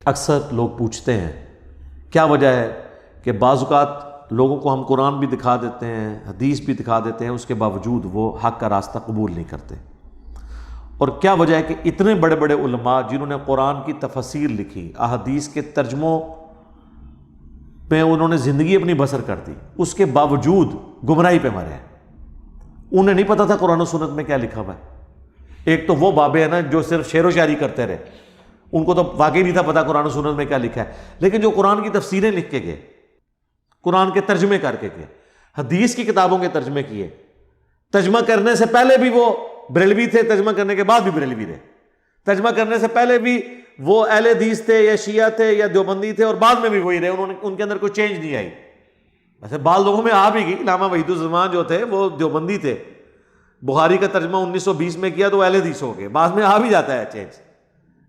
اکثر لوگ پوچھتے ہیں کیا وجہ ہے کہ بعض اوقات لوگوں کو ہم قرآن بھی دکھا دیتے ہیں، حدیث بھی دکھا دیتے ہیں، اس کے باوجود وہ حق کا راستہ قبول نہیں کرتے، اور کیا وجہ ہے کہ اتنے بڑے بڑے علماء جنہوں نے قرآن کی تفسیر لکھی، احادیث کے ترجموں پہ انہوں نے زندگی اپنی بسر کر دی، اس کے باوجود گمراہی پہ مرے ہیں؟ انہیں نہیں پتا تھا قرآن و سنت میں کیا لکھا ہوا ہے۔ ایک تو وہ بابے ہیں نا جو صرف شعر و شاعری کرتے رہے، ان کو تو واقعی نہیں تھا پتا قرآن و سنت میں کیا لکھا ہے، لیکن جو قرآن کی تفسیریں لکھ کے گئے، قرآن کے ترجمے کر کے گئے، حدیث کی کتابوں کے ترجمے کیے، ترجمہ کرنے سے پہلے بھی وہ بریلوی تھے، ترجمہ کرنے کے بعد بھی بریلوی رہے، ترجمہ کرنے سے پہلے بھی وہ اہل حدیث تھے یا شیعہ تھے یا دیوبندی تھے، اور بعد میں بھی وہی رہے، ان کے اندر کوئی چینج نہیں آئی۔ ویسے بعض لوگوں میں آ بھی گئی، علامہ وحید الزمان جو تھے وہ دیوبندی تھے، بخاری کا ترجمہ 1920 میں کیا تو اہل حدیث ہو گئے، بعض میں آ بھی جاتا ہے چینج،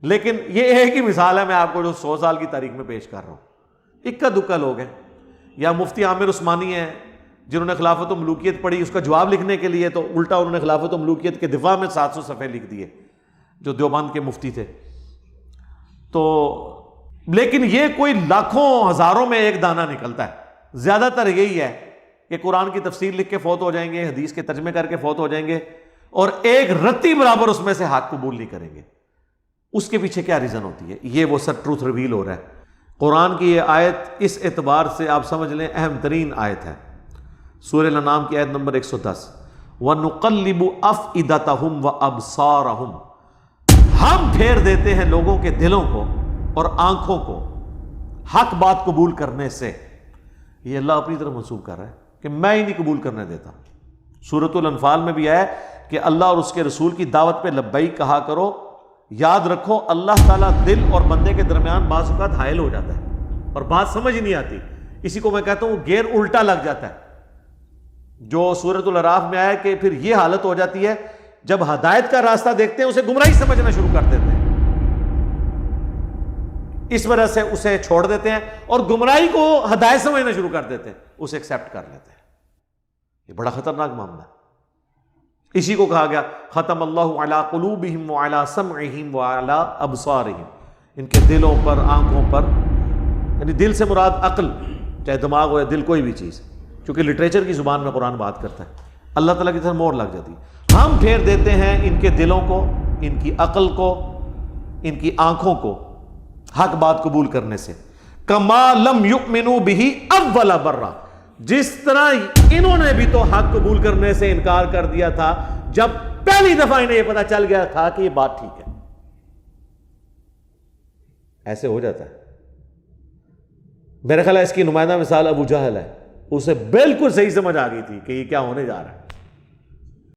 لیکن یہ ایک ہی مثال ہے میں آپ کو جو 100 سال کی تاریخ میں پیش کر رہا ہوں۔ اکا دکا لوگ ہیں، یا مفتی عامر عثمانی ہیں جنہوں نے خلافت و ملوکیت پڑھی، اس کا جواب لکھنے کے لیے تو الٹا انہوں نے خلافت و ملوکیت کے دفاع میں 700 صفحے لکھ دیے، جو دیوبند کے مفتی تھے۔ تو لیکن یہ کوئی لاکھوں ہزاروں میں ایک دانہ نکلتا ہے، زیادہ تر یہی ہے کہ قرآن کی تفسیر لکھ کے فوت ہو جائیں گے، حدیث کے ترجمے کر کے فوت ہو جائیں گے، اور ایک رتی برابر اس میں سے حق قبول نہیں کریں گے۔ اس کے پیچھے کیا ریزن ہوتی ہے؟ یہ وہ سب ٹروتھ ریویل ہو رہا ہے۔ قرآن کی یہ آیت اس اعتبار سے آپ سمجھ لیں اہم ترین آیت ہے، سورہ الانعام کی آیت نمبر 110، وَنُقَلِّبُ أَفْئِدَتَهُمْ وَأَبْصَارَهُمْ، ہم پھیر دیتے ہیں لوگوں کے دلوں کو اور آنکھوں کو حق بات قبول کرنے سے۔ یہ اللہ اپنی طرف منسوب کر رہا ہے کہ میں ہی نہیں قبول کرنے دیتا۔ سورۃ الانفال میں بھی آیا کہ اللہ اور اس کے رسول کی دعوت پہ لبیک کہا کرو۔ یاد رکھو اللہ تعالیٰ دل اور بندے کے درمیان بعض اوقات حائل ہو جاتا ہے اور بات سمجھ ہی نہیں آتی، اسی کو میں کہتا ہوں گیئر الٹا لگ جاتا ہے، جو سورۃ الاعراف میں آیا کہ پھر یہ حالت ہو جاتی ہے جب ہدایت کا راستہ دیکھتے ہیں اسے گمراہی سمجھنا شروع کر دیتے ہیں، اس وجہ سے اسے چھوڑ دیتے ہیں اور گمراہی کو ہدایت سمجھنا شروع کر دیتے ہیں، اسے ایکسیپٹ کر لیتے ہیں۔ یہ بڑا خطرناک معاملہ ہے۔ اسی کو کہا گیا ختم اللہ علی قلوبہم وعلی سمعہم وعلی ابصارہم، ان کے دلوں پر، آنکھوں پر، یعنی دل سے مراد عقل، چاہے دماغ ہو یا دل، کوئی بھی چیز، کیونکہ لٹریچر کی زبان میں قرآن بات کرتا ہے، اللہ تعالیٰ کی طرف مہر لگ جاتی ہے۔ ہم پھیر دیتے ہیں ان کے دلوں کو، ان کی عقل کو، ان کی آنکھوں کو حق بات قبول کرنے سے، کما لم یؤمنوا بہ اول مرہ، جس طرح انہوں نے بھی تو حق قبول کرنے سے انکار کر دیا تھا جب پہلی دفعہ انہیں یہ پتا چل گیا تھا کہ یہ بات ٹھیک ہے۔ ایسے ہو جاتا ہے۔ میرے خیال ہے اس کی نمائندہ مثال ابو جہل ہے، اسے بالکل صحیح سمجھ آ گئی تھی کہ یہ کیا ہونے جا رہا ہے،